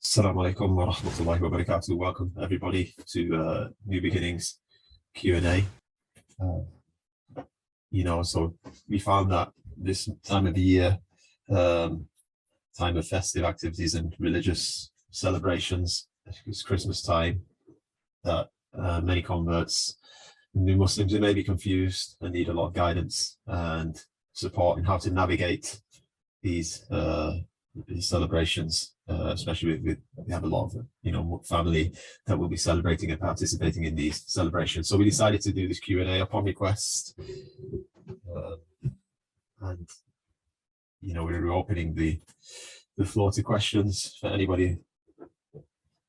Assalamu alaikum wa rahmatullahi wa barakatuh. Welcome everybody to New Beginnings Q&A. So we found that this time of the year, time of festive activities and religious celebrations, it's Christmas time, that many converts, new Muslims, they may be confused and need a lot of guidance and support in how to navigate these celebrations, especially with we have a lot of family that will be celebrating and participating in these celebrations. So we decided to do this Q&A upon request, and we're opening the floor to questions for anybody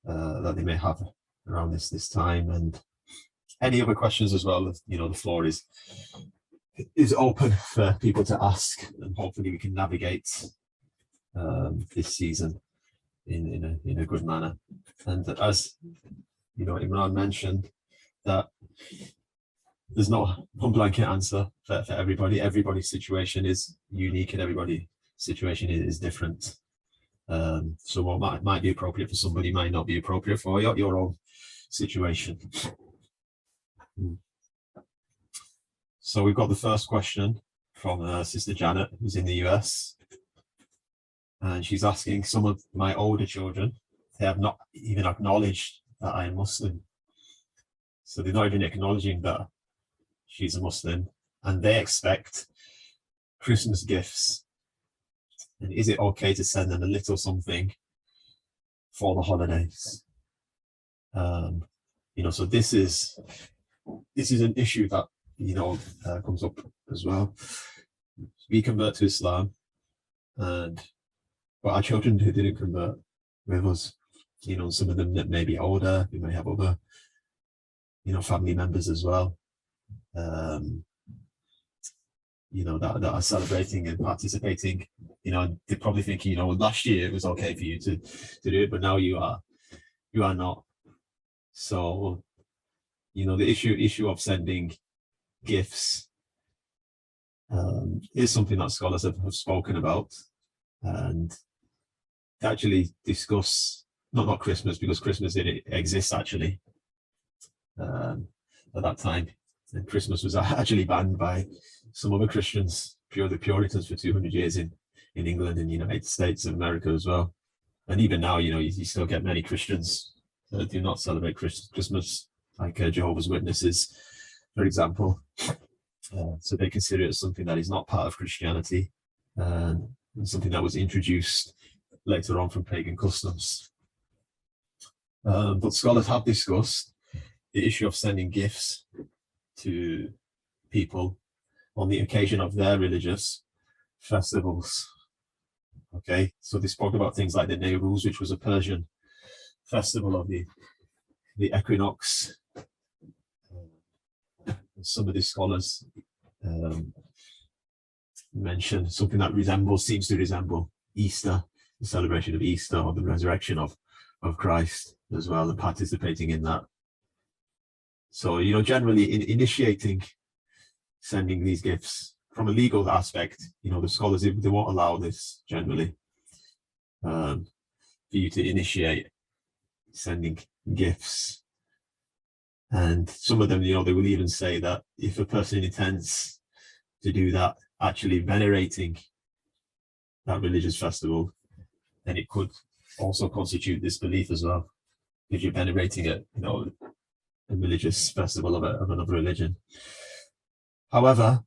that they may have around this time, and any other questions as well. The floor is open for people to ask, and hopefully we can navigate this season in a good manner. And as Imran mentioned, that there's not one blanket answer for everybody. Everybody's situation is unique and everybody's situation is different. So what might be appropriate for somebody might not be appropriate for your own situation. So we've got the first question from Sister Janet, who's in the US. And she's asking, some of my older children, they have not even acknowledged that I am Muslim. So they're not even acknowledging that she's a Muslim, and they expect Christmas gifts. And is it okay to send them a little something for the holidays? So this is an issue that comes up as well. We convert to Islam, but our children who didn't convert with us, some of them that may be older, we may have other, family members as well, that are celebrating and participating. They're probably thinking, last year it was okay for you to do it, but now you are not. So, the issue of sending gifts is something that scholars have spoken about, and actually discuss not Christmas, because Christmas didn't exist actually at that time, and Christmas was actually banned by some other Christians, the Puritans, for 200 years in England and the United States of America as well. And even now, you still get many Christians that do not celebrate Christmas, like Jehovah's Witnesses, for example. So they consider it something that is not part of Christianity, and something that was introduced later on from pagan customs. But scholars have discussed the issue of sending gifts to people on the occasion of their religious festivals. Okay, so they spoke about things like the Nowruz, which was a Persian festival of the equinox. Some of the scholars mention something that seems to resemble Easter, the celebration of Easter, or the resurrection of Christ as well, and participating in that. So, generally initiating sending these gifts from a legal aspect, the scholars, they won't allow this generally, for you to initiate sending gifts. And some of them, they will even say that if a person intends to do that, actually venerating that religious festival, then it could also constitute disbelief as well, if you're venerating a religious festival of another religion. However,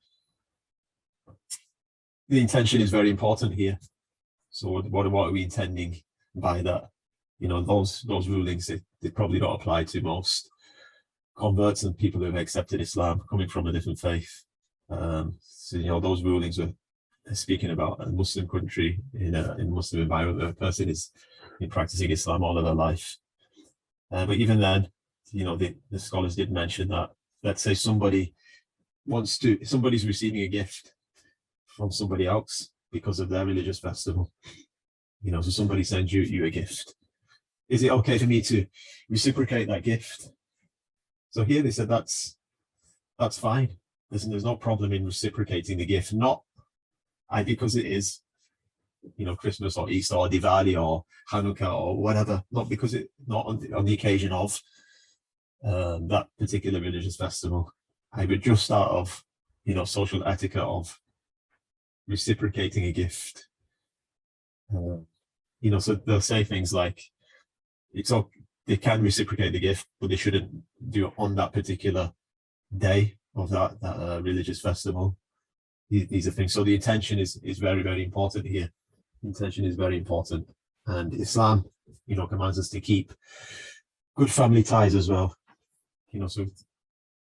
the intention is very important here. So what are we intending by that? Those rulings, they probably don't apply to most converts and people who have accepted Islam coming from a different faith. So those rulings were speaking about a Muslim country in a Muslim environment where a person is practicing Islam all of their life. But even then, the scholars did mention that, let's say somebody's receiving a gift from somebody else because of their religious festival. So somebody sends you a gift. Is it okay for me to reciprocate that gift? So here they said that's fine. There's no problem in reciprocating the gift, not because it is Christmas or Easter or Diwali or Hanukkah or whatever, not on the occasion of that particular religious festival, but just out of social etiquette of reciprocating a gift. So they'll say things like, they can reciprocate the gift, but they shouldn't do it on that particular day of that religious festival. These are things. So the intention is very, very important here. Intention is very important, and Islam, commands us to keep good family ties as well. So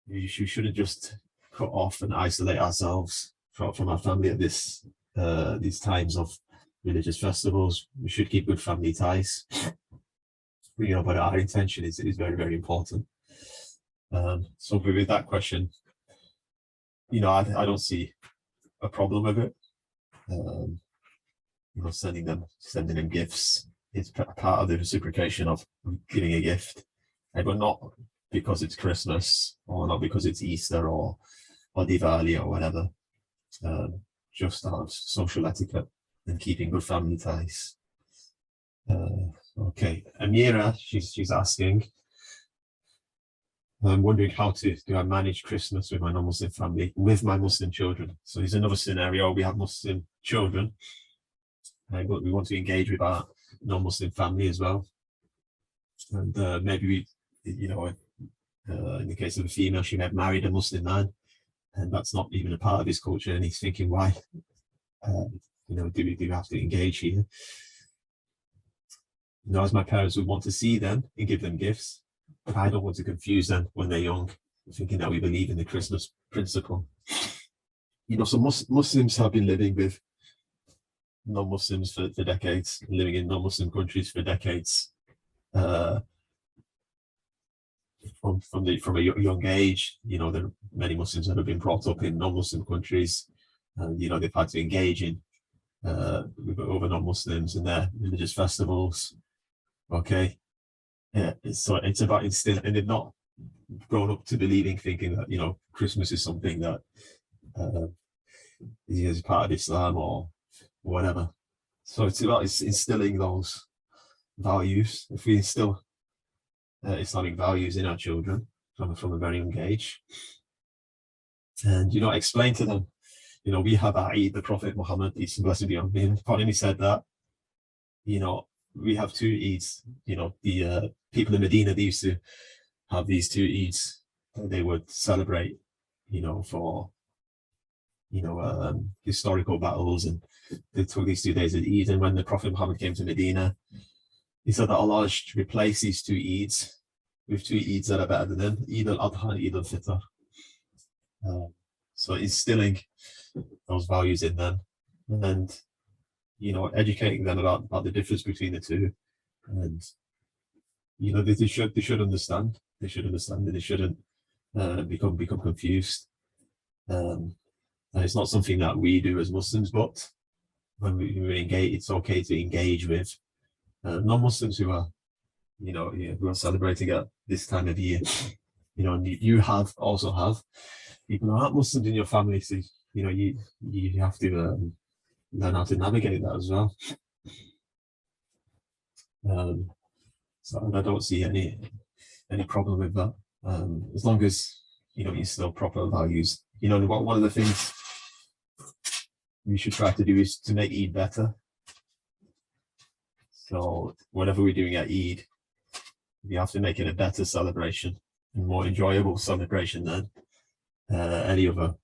you shouldn't just cut off and isolate ourselves from our family at these times of religious festivals. We should keep good family ties. But our intention is very, very important. So with that question, I don't see a problem with it. Sending them gifts is part of the reciprocation of giving a gift, but not because it's Christmas or not because it's Easter or Diwali or whatever. Just out of social etiquette and keeping good family ties. Okay, Amira, she's asking, I'm wondering how do I manage Christmas with my non-Muslim family, with my Muslim children? So there's another scenario. We have Muslim children, but we want to engage with our non-Muslim family as well. And maybe in the case of a female, she may have married a Muslim man, and that's not even a part of his culture, and he's thinking, why? Do we have to engage here? As my parents would want to see them and give them gifts, but I don't want to confuse them when they're young, thinking that we believe in the Christmas principle. So Muslims have been living with non-Muslims for decades, living in non-Muslim countries for decades. From a young age, there are many Muslims that have been brought up in non-Muslim countries, and they've had to engage in with other non-Muslims in their religious festivals. Okay, so it's about instilling, and they've not grown up to believing, thinking that Christmas is something that is part of Islam or whatever. So it's about instilling those values. If we instill Islamic values in our children from a very young age, and explain to them, we have Eid, the Prophet Muhammad, peace and blessing be on him, he said that we have two Eids. The people in Medina, they used to have these two Eids that they would celebrate for historical battles, and they took these 2 days of Eid. And when the Prophet Muhammad came to Medina, he said that Allah has replaced these two Eids with two Eids that are better than them, Eid al-Adha and Eid al-Fitr. So instilling those values in them, and educating them about the difference between the two, and they should understand. They should understand that they shouldn't become confused. And it's not something that we do as Muslims, but when we engage, it's okay to engage with non-Muslims who are who are celebrating at this time of year. And you also have people who aren't Muslims in your family, so you have to learn how to navigate that as well. So I don't see any problem with that, as long as you still proper values. One of the things we should try to do is to make Eid better. So whatever we're doing at Eid, we have to make it a better celebration, a more enjoyable celebration than any other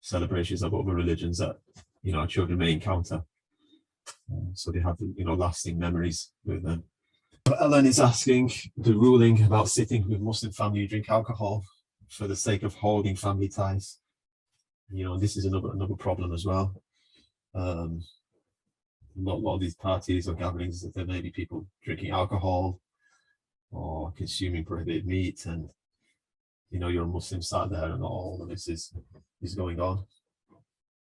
celebrations of other religions that our children may encounter. So they have lasting memories with them. Ellen is asking the ruling about sitting with Muslim family who drink alcohol for the sake of holding family ties. This is another problem as well. A lot of these parties or gatherings, there may be people drinking alcohol or consuming prohibited meat, and you're a Muslim sat there and all of this is going on.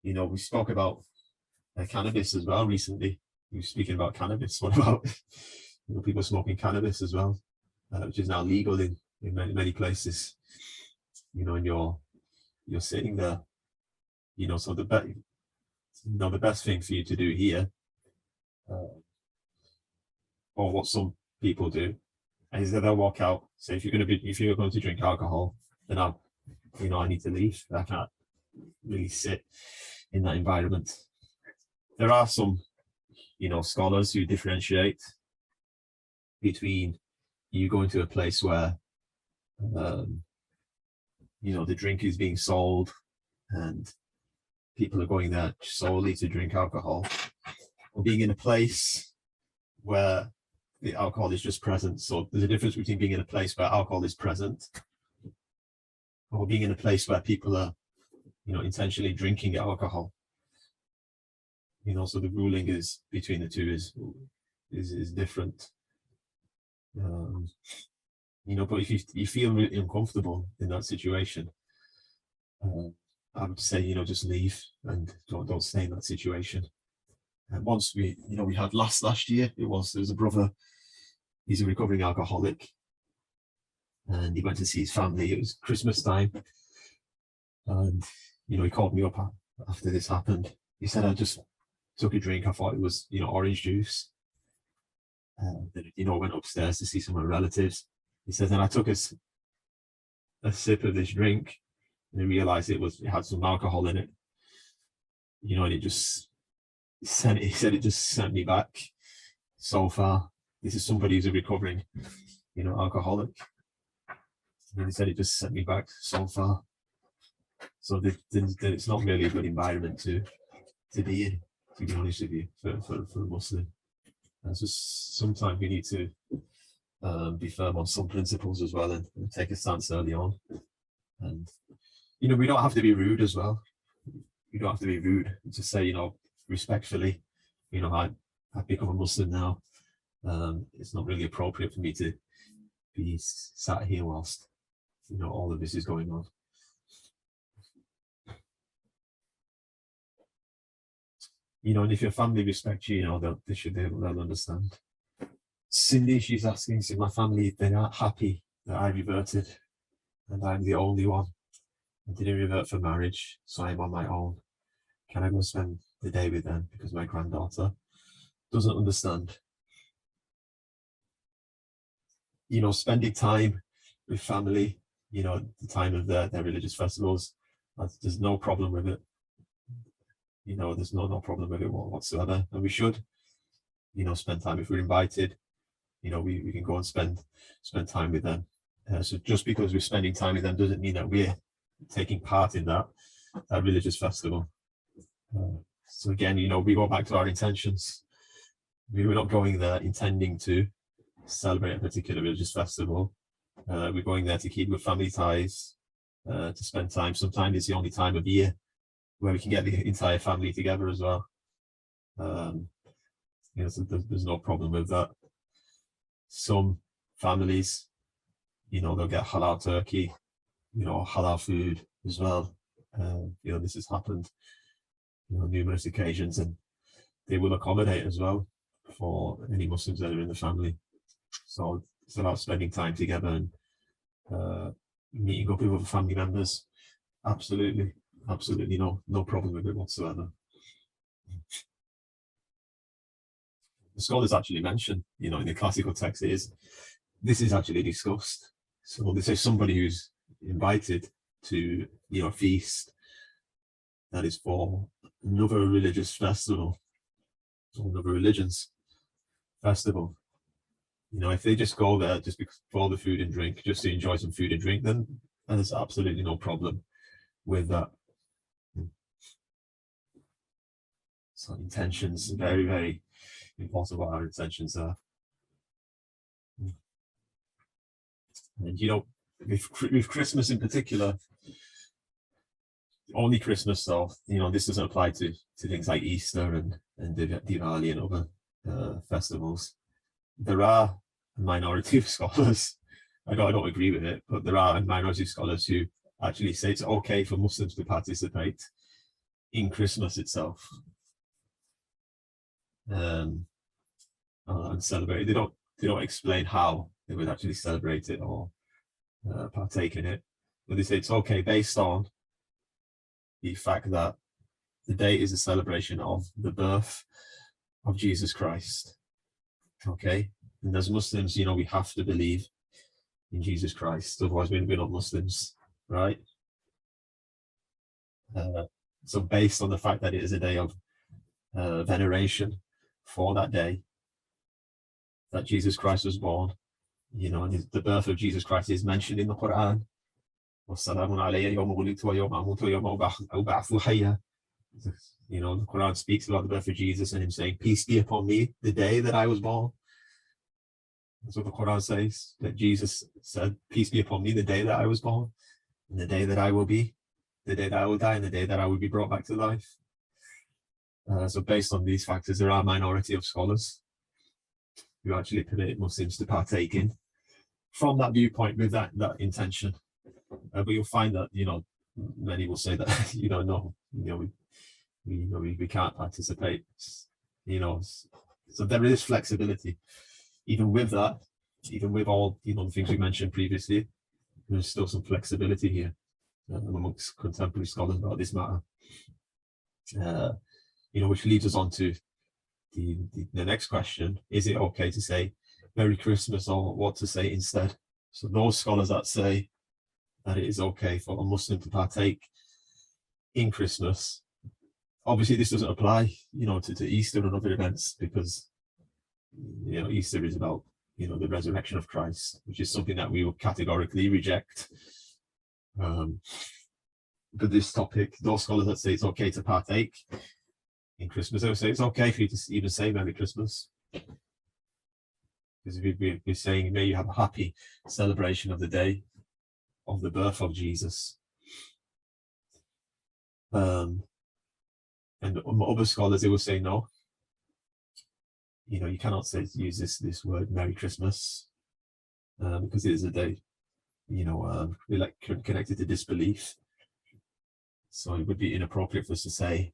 We spoke about cannabis as well recently. We were speaking about cannabis. What about people smoking cannabis as well, which is now legal in many places. And you're sitting there. So the best thing for you to do here, or what some people do, is that they'll walk out. So if you're going to drink alcohol, then I need to leave. I can't really sit in that environment. There are some, scholars who differentiate between you going to a place where, the drink is being sold and people are going there solely to drink alcohol, or being in a place where the alcohol is just present. So there's a difference between being in a place where alcohol is present or being in a place where people are, intentionally drinking alcohol. So the ruling is between the two is different. But if you feel really uncomfortable in that situation, I would say, just leave and don't stay in that situation. And once we had last year, there was a brother, he's a recovering alcoholic, and he went to see his family. It was Christmas time, and he called me up after this happened. He said, I just took a drink. I thought it was orange juice. Then went upstairs to see some of my relatives. He says, and I took a sip of this drink, and I realized it had some alcohol in it. And it just sent me back so far. This is somebody who's a recovering, alcoholic. And he said it just sent me back so far. So it's not really a good environment to be in, to be honest with you, for a Muslim. And so sometimes we need to be firm on some principles as well, and take a stance early on. And we don't have to be rude as well. You don't have to be rude to say, respectfully, I've become a Muslim now. It's not really appropriate for me to be sat here whilst all of this is going on. And if your family respect you, they'll understand. Cindy, she's asking, so my family, they're not happy that I reverted, and I'm the only one. I didn't revert for marriage, so I'm on my own. Can I go spend the day with them because my granddaughter doesn't understand? Spending time with family, the time of their religious festivals, there's no problem with it. There's no problem with it whatsoever. And we should, spend time if we're invited. We can go and spend time with them. So just because we're spending time with them doesn't mean that we're taking part in that religious festival. So again, we go back to our intentions. We were not going there intending to celebrate a particular religious festival. We're going there to keep good family ties, to spend time. Sometimes it's the only time of year where we can get the entire family together as well. So there's no problem with that. Some families, they'll get halal turkey, halal food as well. This has happened on numerous occasions, and they will accommodate as well for any Muslims that are in the family. So it's about spending time together and meeting up with other family members. Absolutely no problem with it whatsoever. The scholars actually mention, in the classical text, this is actually discussed. So they say somebody who's invited to a feast that is for another religious festival, or another religion's festival. If they just go there just for the food and drink, just to enjoy some food and drink, then there's absolutely no problem with that. So intentions, very, very important what our intentions are. And with Christmas in particular, only Christmas though, this doesn't apply to things like Easter and Diwali and other festivals. There are a minority of scholars, I don't agree with it, but there are a minority of scholars who actually say it's okay for Muslims to participate in Christmas itself. And celebrate. They don't explain how they would actually celebrate it or partake in it, but they say it's okay based on the fact that the day is a celebration of the birth of Jesus Christ. Okay, and as Muslims, you know, we have to believe in Jesus Christ, otherwise we're not Muslims, right? So based on the fact that it is a day of veneration for that day that Jesus Christ was born, you know, and the birth of Jesus Christ is mentioned in the Quran. You know, the Quran speaks about the birth of Jesus and him saying, peace be upon me, the day that I was born. That's what the Quran says, that Jesus said, peace be upon me, the day that I was born, and the day that I will be, the day that I will die, and the day that I will be brought back to life. So based on these factors, there are a minority of scholars who actually permit Muslims to partake in from that viewpoint with that intention. But you'll find that, you know, many will say that, you know, no, you know, we can't participate, you know. So there is flexibility. Even with that, even with all, you know, the things we mentioned previously, there's still some flexibility here amongst contemporary scholars about this matter. You know, which leads us on to the next question: is it okay to say Merry Christmas, or what to say instead? So those scholars that say that it is okay for a Muslim to partake in Christmas, obviously this doesn't apply, you know, to Easter and other events, because, you know, Easter is about, you know, the resurrection of Christ, which is something that we will categorically reject. But this topic, those scholars that say it's okay to partake in Christmas, they will say it's okay for you to even say Merry Christmas, because we're saying, may you have a happy celebration of the day of the birth of Jesus. And other scholars, they will say no, you know, you cannot use this word Merry Christmas, because it is a day, you know, like connected to disbelief. So it would be inappropriate for us to say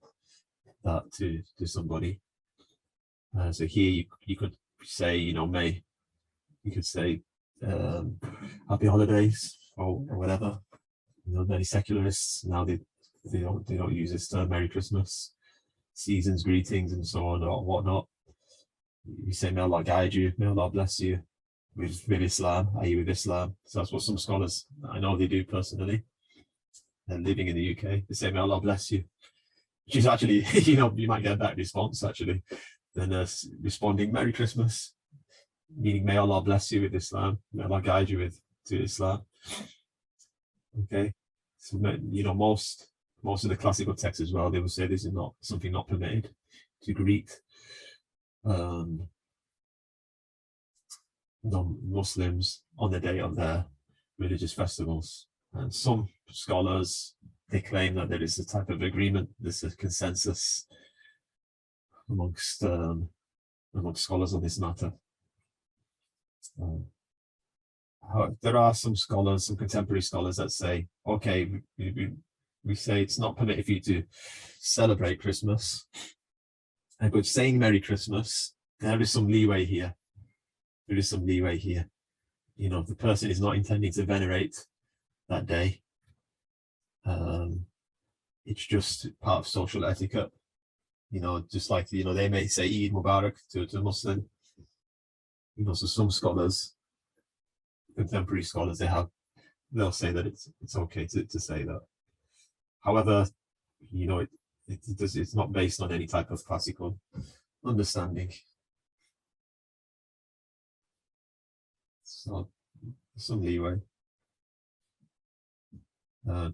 that to somebody. So here you could say, you know, you could say happy holidays or whatever. You know, many secularists now they don't use this term Merry Christmas, season's greetings and so on or whatnot. You say may Allah guide you, may Allah bless you with Islam, i.e. with Islam. So that's what some scholars, I know they do personally, and living in the UK, they say may Allah bless you, which is actually, you know, you might get a better response actually than responding Merry Christmas, meaning may Allah bless you with Islam, may Allah guide you to Islam. Okay, so, you know, most of the classical texts as well, they will say this is not something not permitted to greet non-Muslims on the day of their religious festivals. And some scholars, they claim that there is a type of agreement, there's a consensus amongst scholars on this matter. There are some scholars, some contemporary scholars that say, okay, we say it's not permitted for you to celebrate Christmas, but saying Merry Christmas, there is some leeway here. There is some leeway here. You know, if the person is not intending to venerate that day, it's just part of social etiquette. You know, just like, you know, they may say Eid Mubarak to a Muslim. You know, so some scholars, contemporary scholars, they'll say that it's okay to say that. However, you know, it's not based on any type of classical understanding. So some leeway.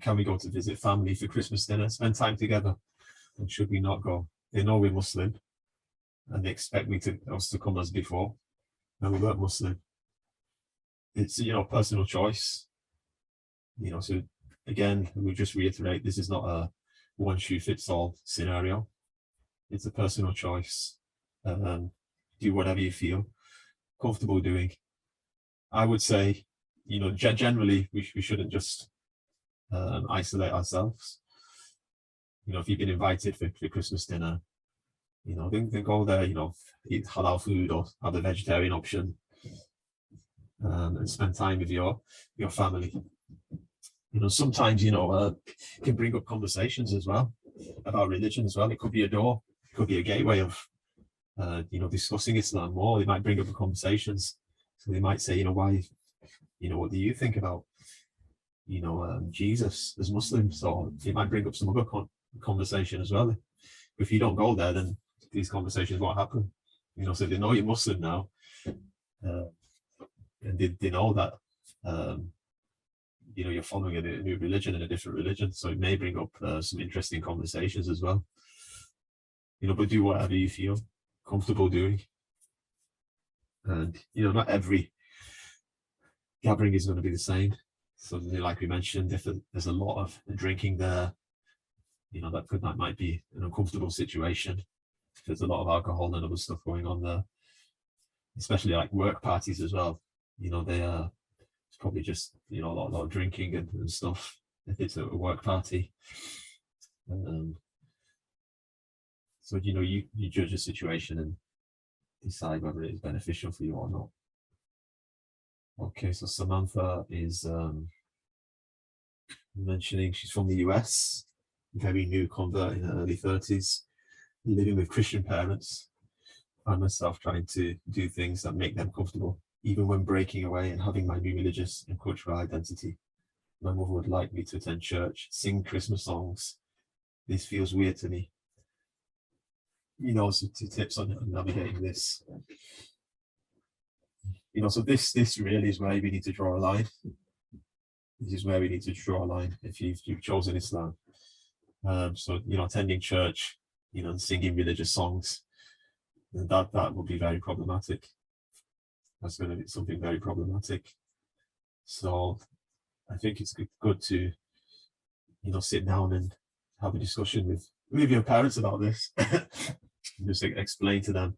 Can we go to visit family for Christmas dinner, spend time together? And should we not go? They know we're Muslim and they expect us to come as before, and we weren't Muslim. It's, you know, personal choice. You know, so again, we just reiterate, this is not a one shoe fits all scenario. It's a personal choice. Do whatever you feel comfortable doing. I would say, you know, generally we shouldn't just isolate ourselves. You know, if you've been invited for Christmas dinner, you know, then go there, you know, eat halal food or have a vegetarian option, and spend time with your family. You know, sometimes, you know, it can bring up conversations as well. about religion as well. It could be a door, it could be a gateway of, discussing Islam more. They might bring up the conversations. So they might say, why, what do you think about, Jesus as Muslims? Or they might bring up some other conversation as well. If you don't go there, then these conversations won't happen. So they know you're Muslim now, and they know that, you're following a new religion and a different religion. So it may bring up some interesting conversations as well. But do whatever you feel comfortable doing. And, not every gathering is going to be the same. So like we mentioned, if there's a lot of drinking there, that might be an uncomfortable situation. If there's a lot of alcohol and other stuff going on there, especially like work parties as well. It's probably just, a lot of drinking and stuff if it's a work party. So, you judge the situation and decide whether it is beneficial for you or not. Okay, so Samantha is mentioning she's from the US, very new convert in her early 30s, living with Christian parents. I myself trying to do things that make them comfortable, even when breaking away and having my new religious and cultural identity. My mother would like me to attend church, sing Christmas songs. This feels weird to me. So 2 tips on navigating this. So this really is where we need to draw a line. This is where we need to draw a line if you've chosen Islam. So, attending church, and singing religious songs, that will be very problematic. That's going to be something very problematic. So I think it's good to, sit down and have a discussion with your parents about this. Just explain to them,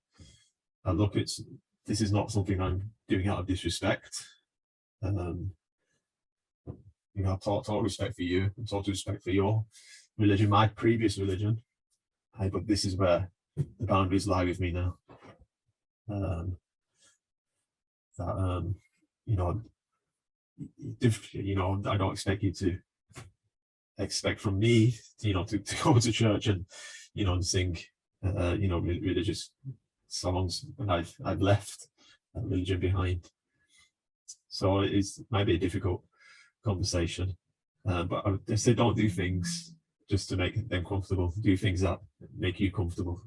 look, this is not something I'm doing out of disrespect. I've taught respect for you, I've taught respect for your religion, my previous religion, but this is where the boundaries lie with me now. I don't expect you to expect from me, to go to church and, and sing, religious songs when I've left that religion behind. So it might be a difficult conversation, but I say don't do things just to make them comfortable. Do things that make you comfortable.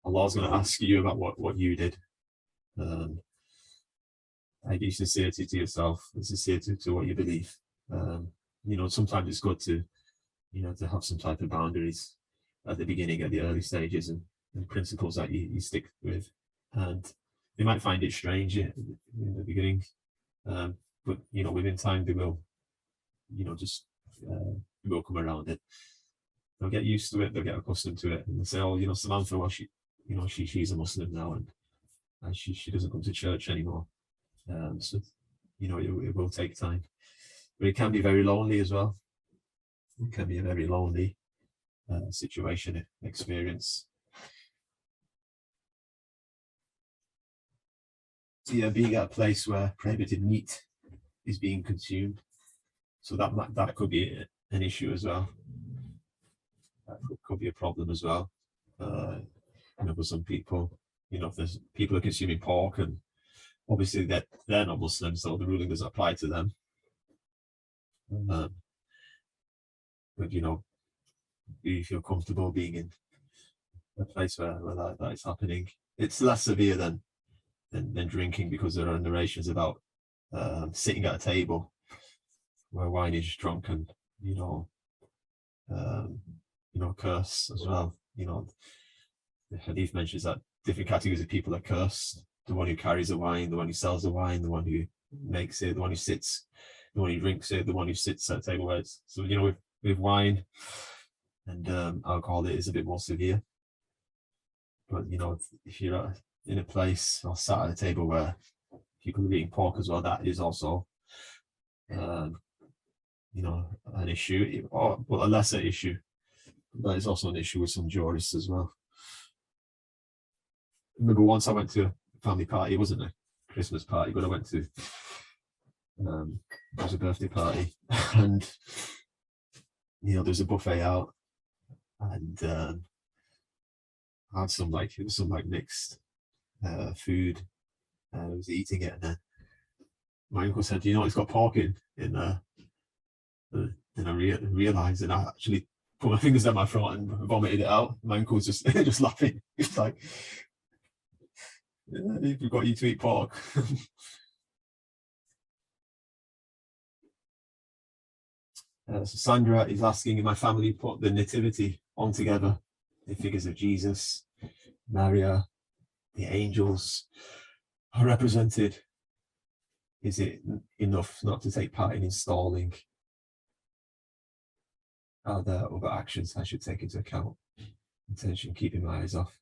Allah's going to ask you about what you did. Be sincerity to yourself and sincerity to what you believe. Sometimes it's good to, to have some type of boundaries at the beginning, at the early stages, and principles that you stick with. And they might find it strange in the beginning, but within time they will, they will come around it. They'll get used to it. They'll get accustomed to it, and they'll say, "Oh, Samantha, well, she's a Muslim now, and she doesn't come to church anymore." So it will take time, but it can be very lonely as well. It can be a very lonely situation, experience. So being at a place where prohibited meat is being consumed, so that could be an issue as well. That could be a problem as well. For some people, if there's people are consuming pork, and obviously they're not Muslims, so the ruling doesn't apply to them. But do you feel comfortable being in a place where that is happening? It's less severe than drinking, because there are narrations about sitting at a table where wine is drunk and curse as well. The hadith mentions that different categories of people are cursed: the one who carries the wine, the one who sells the wine, the one who makes it, the one who sits, the one who drinks it, the one who sits at a table where it's, so with wine and alcohol, it is a bit more severe. But if you're in a place or sat at a table where people are eating pork as well, that is also an issue, or a lesser issue. That is also an issue with some jurists as well. I remember once I went to a family party. It wasn't a Christmas party, but I went to it was a birthday party, and there's a buffet out, and had some like mixed food. I was eating it, and then my uncle said, "You know, it's got pork in there." And I realized, and I actually put my fingers down my throat and vomited it out. My uncle was just just laughing. It's like, "We've got you to eat pork." So Sandra is asking, in my family put the nativity on together, the figures of Jesus, Maria, the angels are represented. Is it enough not to take part in installing? Are there other actions I should take into account? Intention, keeping my eyes off.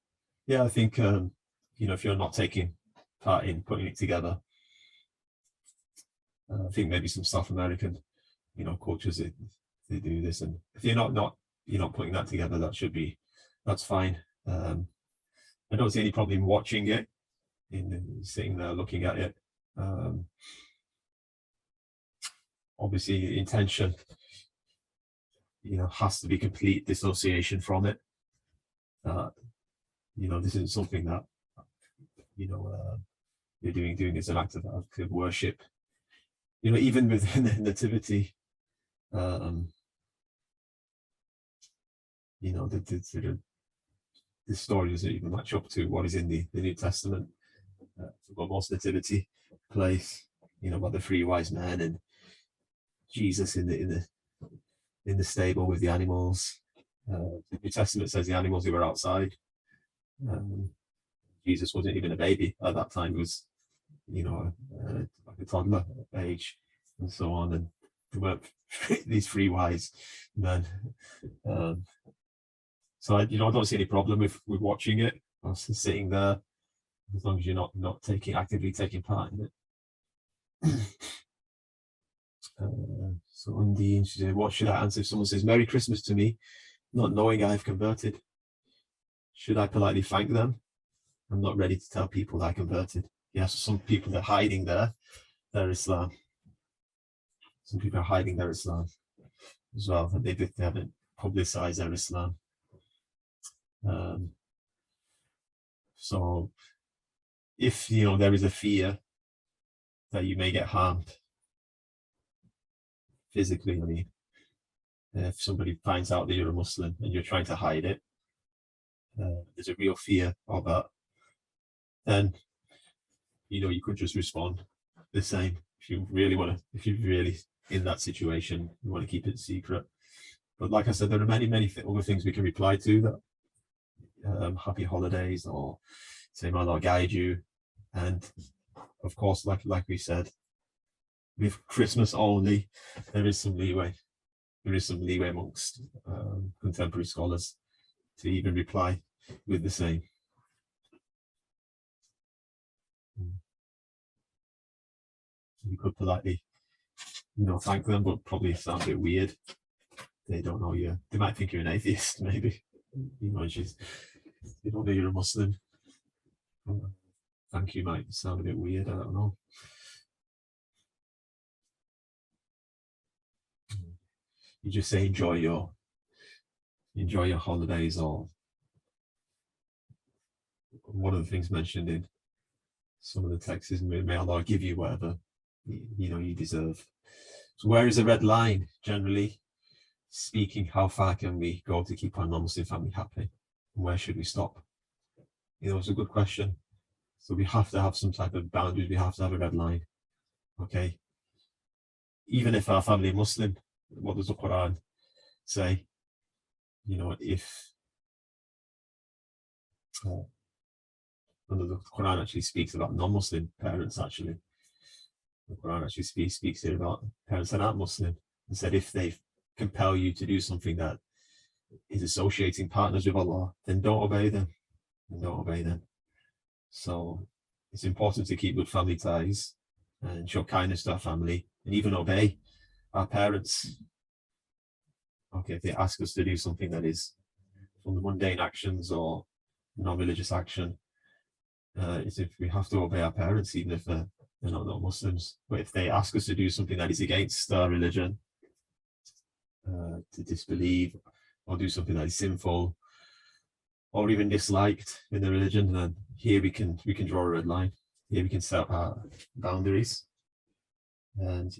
Yeah, I think, you know, if you're not taking part in putting it together, I think maybe some South American, you know, cultures, they do this, and if you're not putting that together, that's fine. I don't see any problem in watching it, in sitting there looking at it. Obviously, intention, you know, has to be complete dissociation from it. You know, this isn't something that, you know, you're doing as an act of worship. You know, even within the nativity, you know, the story doesn't even match up to what is in the New Testament. For most nativity place, you know, about the three wise men and Jesus in the stable with the animals. The New Testament says the animals who were outside. Jesus wasn't even a baby at that time. He was, you know, like a toddler age, and so on. And there weren't these three wise men. So I don't see any problem with watching it or sitting there, as long as you're not actively taking part in it. So Undine, she said, what should I answer if someone says Merry Christmas to me, not knowing I have converted? Should I politely thank them? I'm not ready to tell people that I converted. Yeah, so some people are hiding their Islam. Some people are hiding their Islam as well, and they haven't publicized their Islam. So if, you know, there is a fear that you may get harmed physically, I mean, if somebody finds out that you're a Muslim and you're trying to hide it, there's a real fear of that, then, you know, you could just respond the same. If you really in that situation, you want to keep it secret. But like I said, there are many other things we can reply to, that happy holidays, or say, may Allah guide you. And of course, like we said, with Christmas only, there is some leeway. There is some leeway amongst contemporary scholars to even reply with the same. You could politely, you know, thank them, but probably sound a bit weird. They don't know you. They might think you're an atheist, maybe. You know, they don't know you're a Muslim. Thank you might sound a bit weird. I don't know. You just say enjoy your holidays, or one of the things mentioned in some of the texts is, may Allah give you whatever you know you deserve. So where is the red line, generally speaking? How far can we go to keep our non-Muslim family happy? And where should we stop? You know, it's a good question. So we have to have some type of boundaries. We have to have a red line. Okay. Even if our family are Muslim, what does the Quran say? You know, if the Quran actually speaks about non-Muslim parents, actually. The Quran actually speaks here about parents that aren't Muslim, and said if they compel you to do something that is associating partners with Allah, then don't obey them. So it's important to keep good family ties and show kindness to our family, and even obey our parents. Okay, if they ask us to do something that is from the mundane actions or non-religious action, is if we have to obey our parents, even if they're not Muslims. But if they ask us to do something that is against our religion, to disbelieve or do something that is sinful or even disliked in the religion, then here we can draw a red line. Here we can set our boundaries. And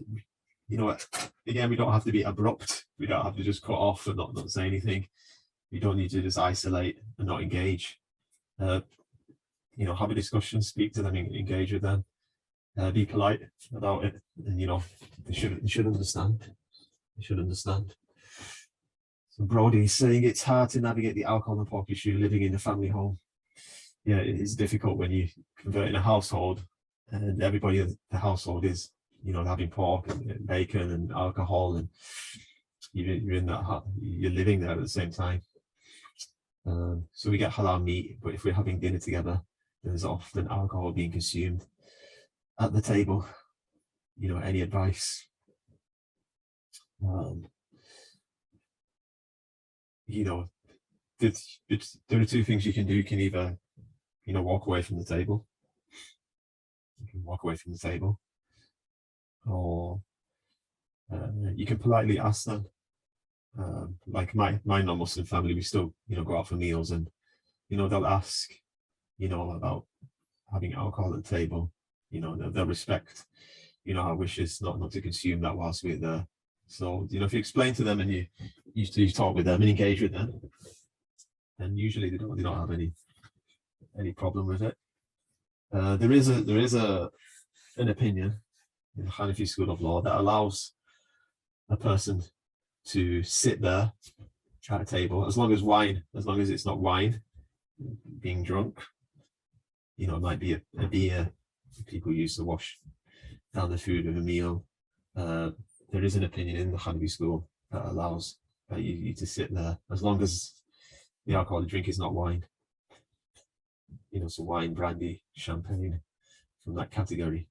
you know what, again, we don't have to be abrupt. We don't have to just cut off and not say anything. You don't need to just isolate and not engage. You know, have a discussion, speak to them, engage with them, be polite about it, and you know, they should understand. They should understand. So Brody's saying it's hard to navigate the alcohol and pork issue living in a family home. Yeah, it is difficult when you convert in a household and everybody in the household is, you know, having pork and bacon and alcohol, and you're in that, you're living there at the same time. So we get halal meat, but if we're having dinner together, there's often alcohol being consumed at the table. You know, any advice? You know, there are two things you can do. You can either, you know, walk away from the table. You can walk away from the table, or you can politely ask them. Like my non-Muslim family, we still, you know, go out for meals, and you know, they'll ask, you know, about having alcohol at the table. You know, they'll respect, you know, our wishes not to consume that whilst we're there. So, you know, if you explain to them and you talk with them and engage with them, and usually they don't have any problem with it. There is an opinion in the Hanafi school of law that allows a person to sit there at a table as long as it's not wine, being drunk. You know, it might be a beer people use to wash down the food with a meal. There is an opinion in the Hanafi school that allows you to sit there as long as the alcoholic drink is not wine. You know, so wine, brandy, champagne, from that category.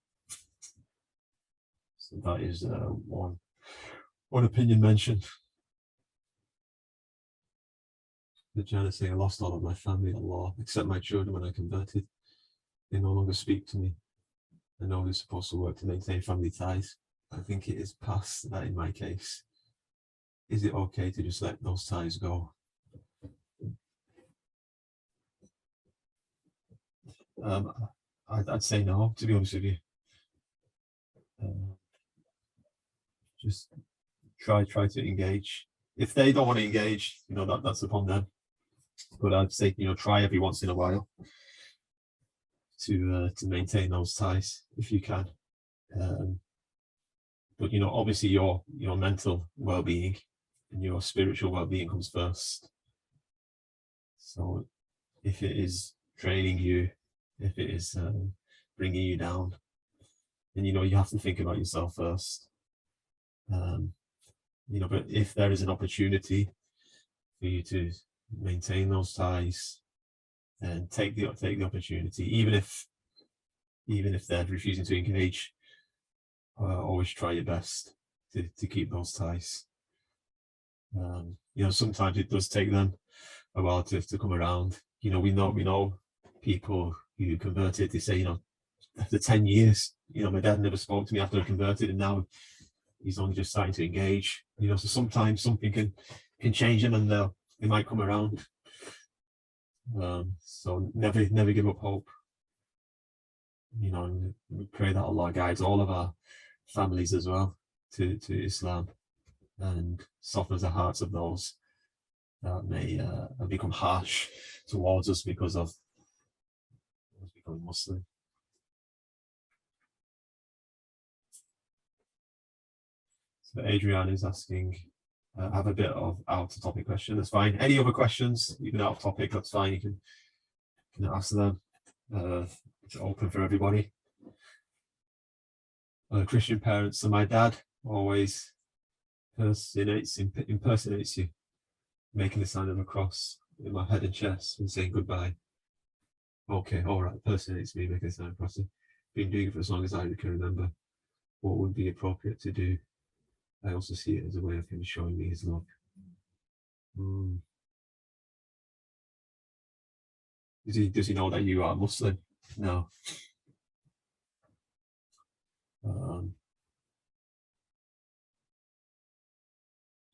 So that is one opinion mentioned. The Janice saying, I lost all of my family in law, except my children when I converted. They no longer speak to me. I know they're supposed to work to maintain family ties. I think it is past that in my case. Is it okay to just let those ties go? I'd say no, to be honest with you. Just try to engage. If they don't want to engage, you know, that's upon them. But I'd say, you know, try every once in a while to maintain those ties if you can. But you know, obviously your mental well-being and your spiritual well-being comes first. So if it is draining you, if it is bringing you down, then you know you have to think about yourself first. You know, but if there is an opportunity for you to maintain those ties, then take the opportunity, even if they're refusing to engage. Always try your best to keep those ties. You know, sometimes it does take them a while to come around. You know, we know people who converted. They say, you know, after 10 years, you know, my dad never spoke to me after I converted, and now he's only just starting to engage. You know, so sometimes something can change them, and they might come around. So never give up hope. You know, and we pray that Allah guides all of our families as well to Islam, and softens the hearts of those that may have become harsh towards us because of us becoming Muslim. So Adrian is asking, I have a bit of out of topic question. That's fine. Any other questions, even out of topic, that's fine. You can ask them. It's open for everybody. Christian parents. So my dad always impersonates you, making the sign of a cross in my head and chest and saying goodbye. Okay, all right. Impersonates me, making the sign of a cross. Been doing it for as long as I can remember. What would be appropriate to do? I also see it as a way of him showing me his love. Does he know that you are Muslim? No.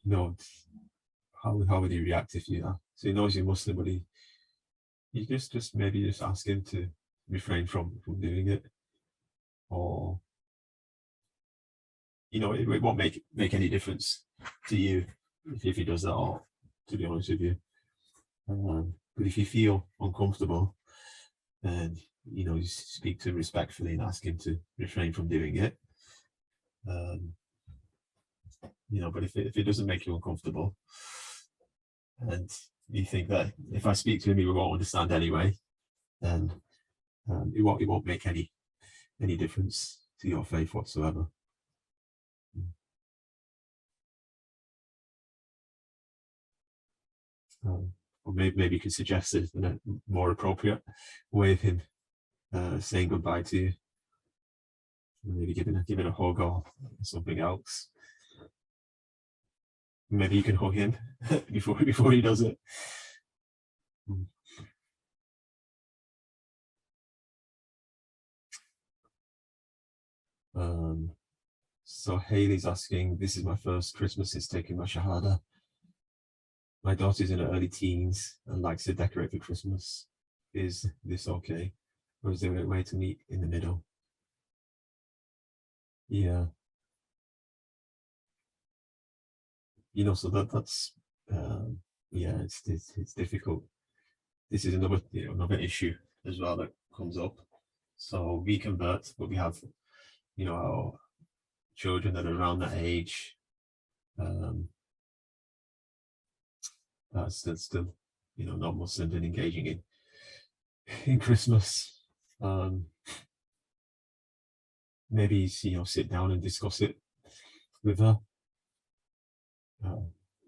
No. how would he react if you, so he knows you're Muslim, but you just maybe just ask him to refrain from doing it, or it won't make any difference to you if he does that, or to be honest with you. But if you feel uncomfortable, then you speak to him respectfully and ask him to refrain from doing it. But if it doesn't make you uncomfortable, and you think that if I speak to him he won't understand anyway, then it won't make any difference to your faith whatsoever. Or maybe you could suggest a more appropriate way of him saying goodbye to you. Maybe giving a hug or something else. Maybe you can hug him before he does it. So Haley's asking, this is my first Christmas since taking my Shahada. My daughter's in her early teens and likes to decorate for Christmas. Is this okay? Or is there a way to meet in the middle? Yeah. So that's it's difficult. This is another issue as well that comes up. So we convert, but we have our children that are around that age, that's still not Muslims and engaging in Christmas. Maybe sit down and discuss it with her.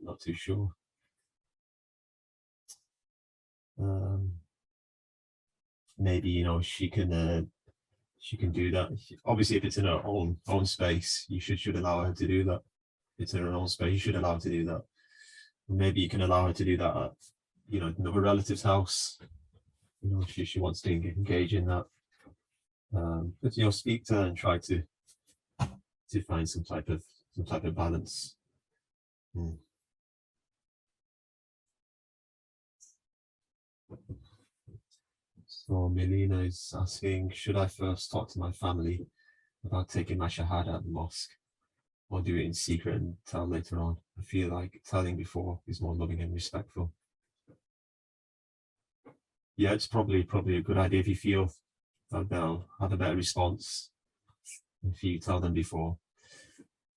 Not too sure. Maybe she can do that. Obviously, if it's in her own space, you should allow her to do that. If it's in her own space, you should allow her to do that. Maybe you can allow her to do that at another relative's house. She wants to engage in that. But speak to her and try to find some type of balance. So Melina is asking, should I first talk to my family about taking my Shahada at the mosque, or do it in secret and tell later on? I feel like telling before is more loving and respectful. Yeah, it's probably a good idea if you feel that they'll have a better response if you tell them before,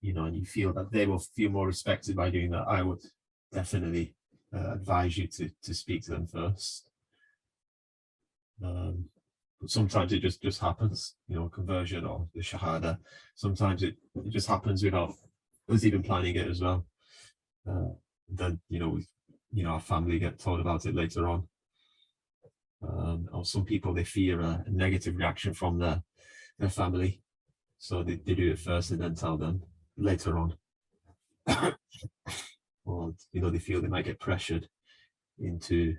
and you feel that they will feel more respected by doing that. I would definitely advise you to speak to them first. But sometimes it just happens, conversion or the Shahada. Sometimes it just happens without us even planning it as well. Then our family get told about it later on. Or some people, they fear a negative reaction from their family, so they do it first and then tell them later on. Or they feel they might get pressured into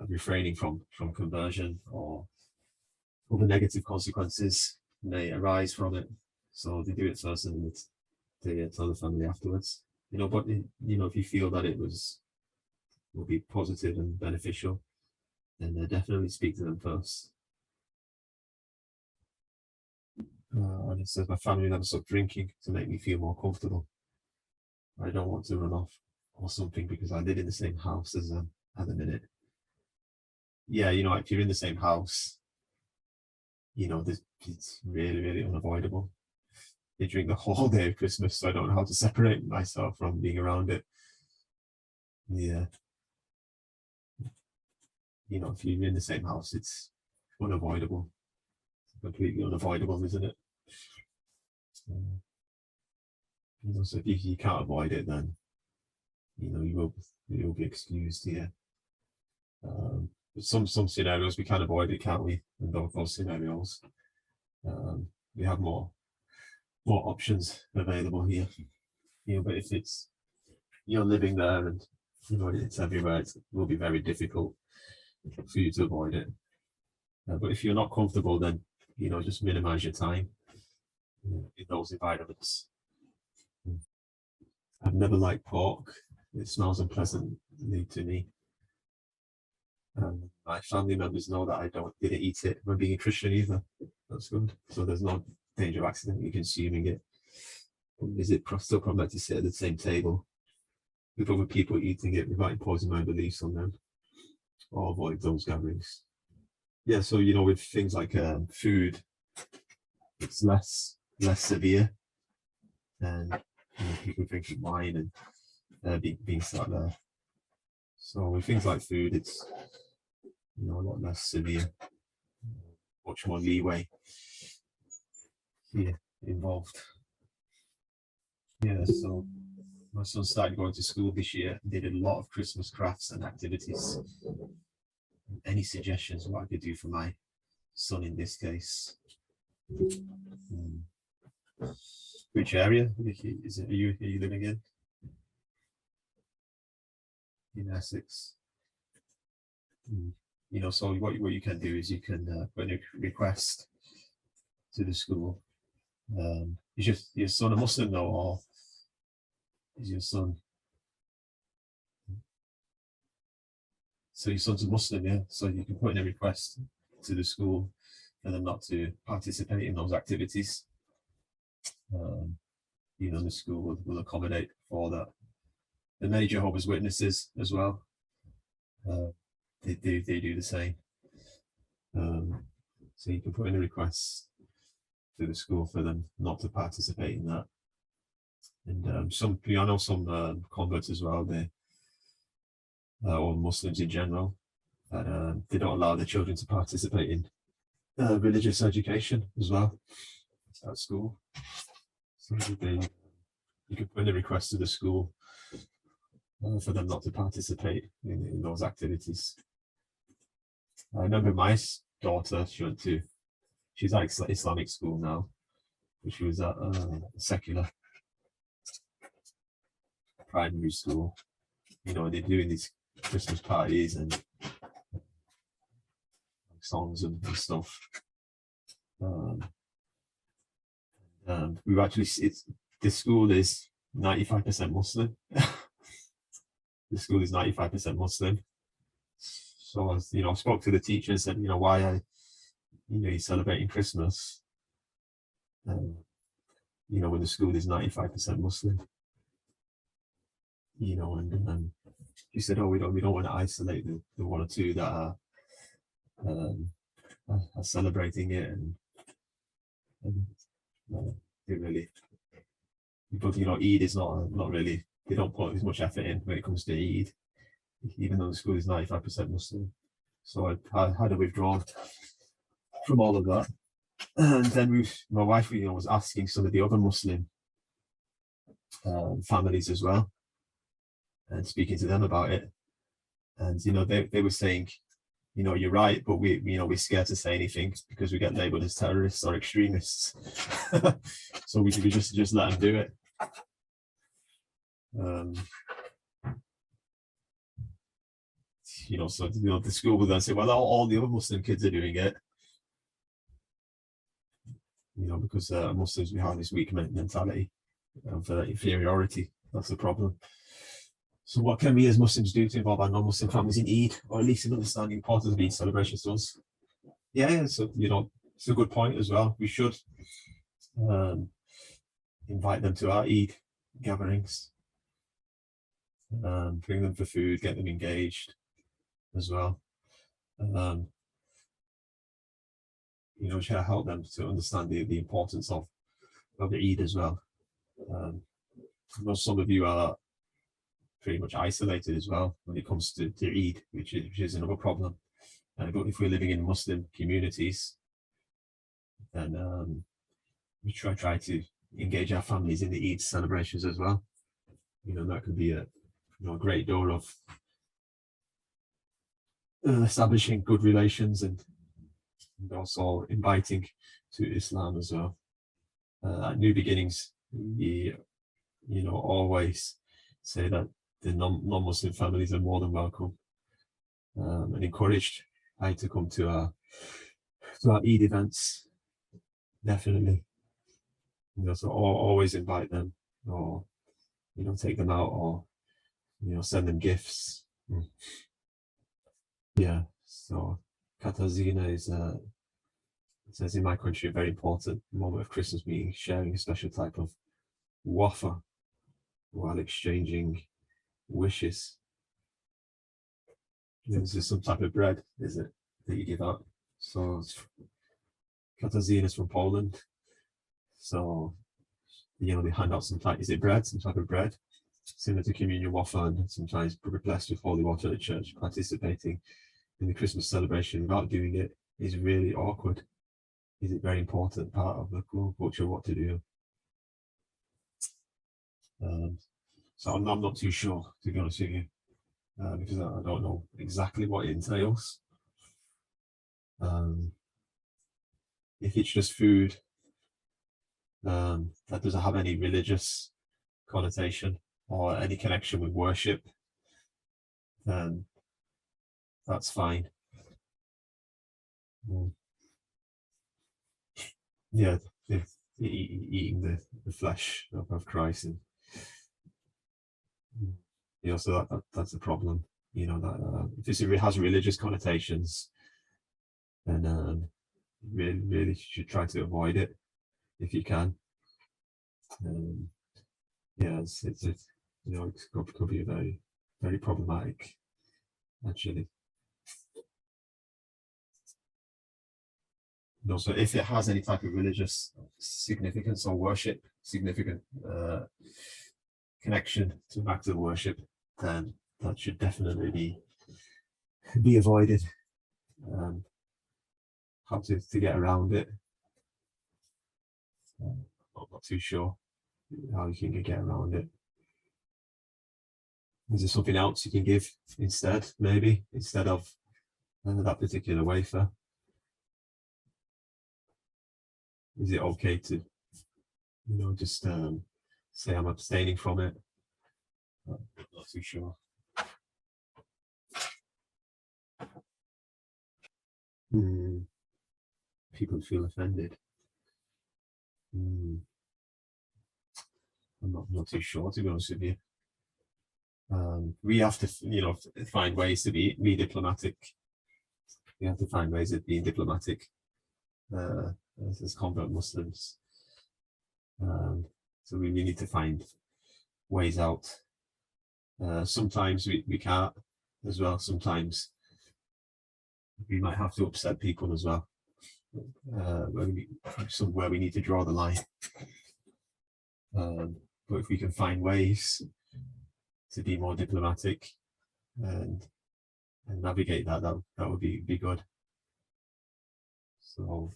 refraining from conversion, or other negative consequences may arise from it. So they do it first and they tell the family afterwards. But if you feel that it will be positive and beneficial, then definitely speak to them first. And it says, my family never stopped drinking to make me feel more comfortable. I don't want to run off or something because I live in the same house as them at the minute. Yeah, if you're in the same house, it's really, really unavoidable. They drink the whole day of Christmas, so I don't know how to separate myself from being around it. Yeah. If you're in the same house, it's unavoidable. It's completely unavoidable, isn't it? So if you can't avoid it, then you will be excused here. But some scenarios we can avoid it, can't we? In those scenarios, we have more options available here. But if you're living there and it's everywhere, it will be very difficult for you to avoid it. But if you're not comfortable, then just minimize your time in those environments. I've never liked pork. It smells unpleasantly to me. My family members know that I didn't eat it when being a Christian either. That's good. So there's no danger of accidentally consuming it. Is it still problematic to sit at the same table with other people eating it without imposing my beliefs on them, or avoid those gatherings? Yeah, so with things like food, it's less severe, and people drinking wine and being sat there. So with things like food, it's a lot less severe, much more leeway here involved. Yeah, so my son started going to school this year. They did a lot of Christmas crafts and activities. Any suggestions what I could do for my son in this case? Which area are you living in? In Essex. So what you can do is you can put a request to the school. Is your son a Muslim though, or is your son? So your son's a Muslim, yeah. So you can put in a request to the school for them not to participate in those activities. The school will accommodate for that. The many Jehovah's Witnesses as well. They do the same. So you can put in a request to the school for them not to participate in that. And I know some converts as well, or Muslims in general, that they don't allow their children to participate in religious education as well at school. So you can put in a request to the school for them not to participate in those activities. I remember my daughter, she's at Islamic school now, but she was at a secular primary school. They're doing these Christmas parties and songs and stuff. We've actually, the school is 95% Muslim. The school is 95% Muslim. So I spoke to the teacher and said, why are you celebrating Christmas? When the school is 95% Muslim. And she said, we don't want to isolate the one or two that are celebrating it, and they really. But Eid is not really. They don't put as much effort in when it comes to Eid, even though the school is 95% Muslim. So I had to withdraw from all of that, and then my wife, was asking some of the other Muslim families as well, and speaking to them about it, and they were saying, you're right, but we're scared to say anything because we get labeled as terrorists or extremists. So we just let them do it. So the school will then say, well, all the other Muslim kids are doing it, because Muslims, we have this weak mentality of inferiority. That's the problem. So what can we as Muslims do to involve our non-Muslim families in Eid, or at least in understanding the importance of Eid celebrations to us? Yeah, so it's a good point as well. We should invite them to our Eid gatherings, bring them for food, get them engaged as well. Try to help them to understand the importance of the Eid as well. I know some of you are pretty much isolated as well when it comes to Eid, which is another problem. But if we're living in Muslim communities, then we try to engage our families in the Eid celebrations as well. That could be a great door of establishing good relations and also inviting to Islam as well. At New Beginnings, we always say that the non-Muslim families are more than welcome, and encouraged to come to our Eid events. Definitely, so always invite them, or take them out or, send them gifts. Yeah, so Katazina is, it says in my country, a very important moment of Christmas meeting, sharing a special type of wafer while exchanging wishes. This is some type of bread, is it, that you give out? So Katazina is from Poland. So, they hand out some type, is it bread, some type of bread? Similar to communion wafer, and sometimes blessed with holy water at the church. Participating in the Christmas celebration without doing it is really awkward. Is it very important part of the culture what to do? So I'm not too sure, to be honest with you, because I don't know exactly what it entails. If it's just food, that doesn't have any religious connotation or any connection with worship, then that's fine. Yeah, eating the flesh of Christ, and so that's a problem. That if it has religious connotations, then really you should try to avoid it if you can. Yeah, it could be a very, very problematic, actually. So if it has any type of religious significance or worship, significant connection to back to worship, then that should definitely be avoided. How to get around it, I'm not too sure how you can get around it. Is there something else you can give instead, maybe, instead of that particular wafer? Is it okay to, just say I'm abstaining from it? I'm not too sure. People feel offended. I'm not too sure, to be honest with you. We have to, find ways to be diplomatic. We have to find ways of being diplomatic as convert Muslims. So we need to find ways out. Sometimes we can't as well. Sometimes we might have to upset people as well. Somewhere we need to draw the line. But if we can find ways to be more diplomatic and navigate that would be good. So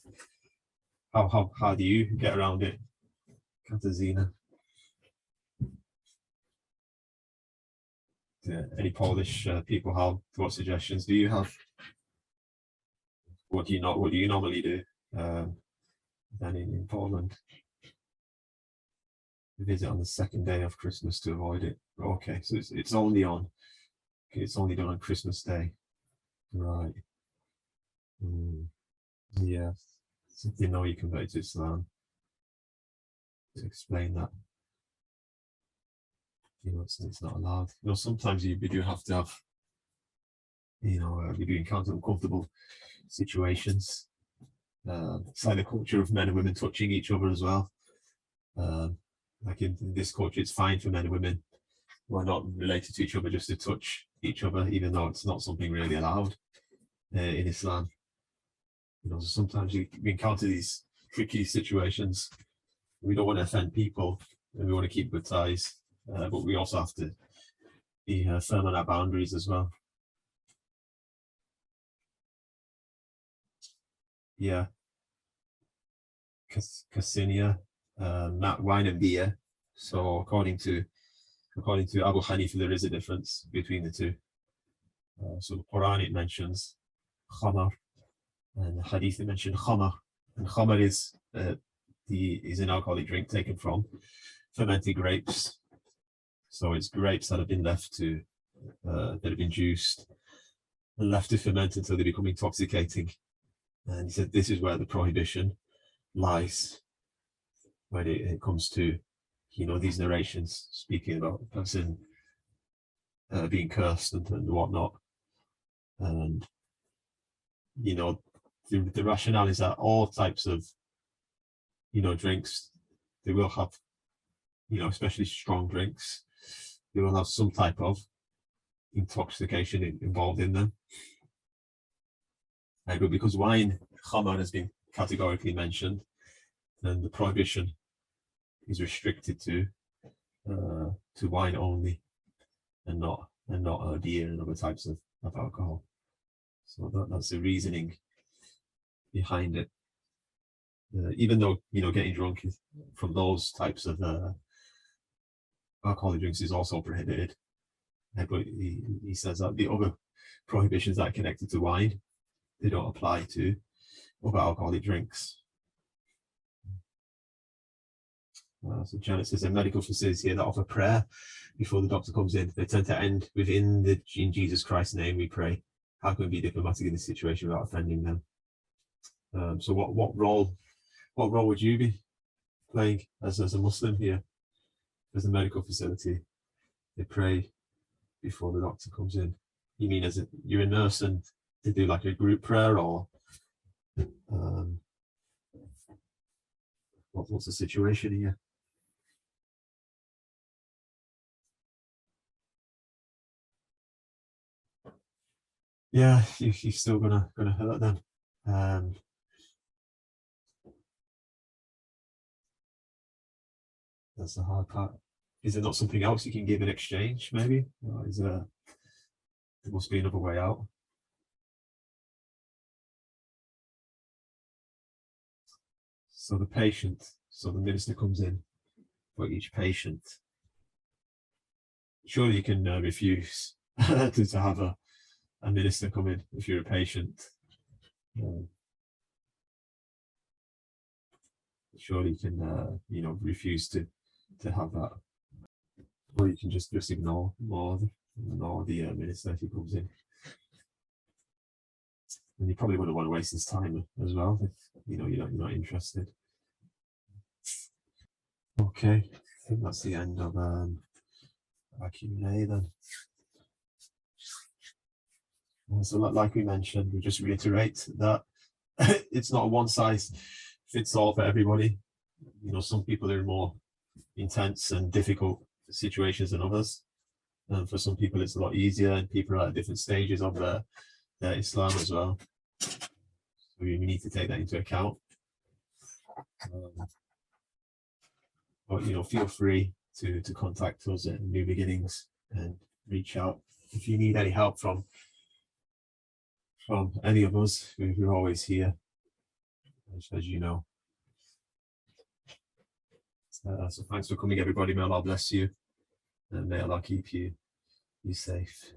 how do you get around it, Katarzyna? Any Polish people what suggestions do you have? What do you normally do then in Poland? Visit on the second day of Christmas to avoid it. Okay, so it's only done on Christmas Day, right? Yeah, so you convert to Islam, to explain that it's not allowed. Sometimes you do have to have, you do encounter uncomfortable situations. It's like the culture of men and women touching each other as well. Like in this culture, it's fine for men and women who are not related to each other just to touch each other, even though it's not something really allowed in Islam. Sometimes we encounter these tricky situations. We don't want to offend people, and we want to keep good ties, but we also have to be firm on our boundaries as well. Yeah. Kasinia, not wine and beer. So according to Abu Hanifa, there is a difference between the two. So the Quran, it mentions khamar, and the Hadith, it mentioned khamar. And khamar is an alcoholic drink taken from fermented grapes. So it's grapes that have been left that have been juiced and left to ferment until they become intoxicating. And he said this is where the prohibition lies when it comes to these narrations speaking about a person being cursed and whatnot. And the rationale is that all types of drinks, they will have, especially strong drinks, they will have some type of intoxication involved in them. But because wine, khamar, has been categorically mentioned, then the prohibition is restricted to wine only, and not beer and other types of alcohol. So that's the reasoning behind it. Even though getting drunk from those types of alcoholic drinks is also prohibited, but he says that the other prohibitions that are connected to wine, they don't apply to other alcoholic drinks. So Janet says, in medical facilities here that offer prayer before the doctor comes in, they tend to end with in Jesus Christ's name we pray. How can we be diplomatic in this situation without offending them? So what role would you be playing as a Muslim here? As a medical facility, they pray before the doctor comes in. You mean as you're a nurse and they do like a group prayer, or what's the situation here? Yeah, you're still gonna hurt them. That's the hard part. Is there not something else you can give in exchange, maybe? Or there must be another way out. So the minister comes in for each patient. Surely you can refuse to have a minister come in if you're a patient. Surely you can refuse to have that, or you can just ignore the minister if he comes in. And you probably wouldn't want to waste his time as well if you're not interested. Okay, I think that's the end of our Q&A then. So like we mentioned, we just reiterate that it's not a one size fits all for everybody. Some people are in more intense and difficult situations than others. And for some people it's a lot easier, and people are at different stages of their Islam as well. So we need to take that into account. But feel free to contact us at New Beginnings and reach out if you need any help from any of us. We're always here, as you know. So thanks for coming, everybody. May Allah bless you, and may Allah keep you safe.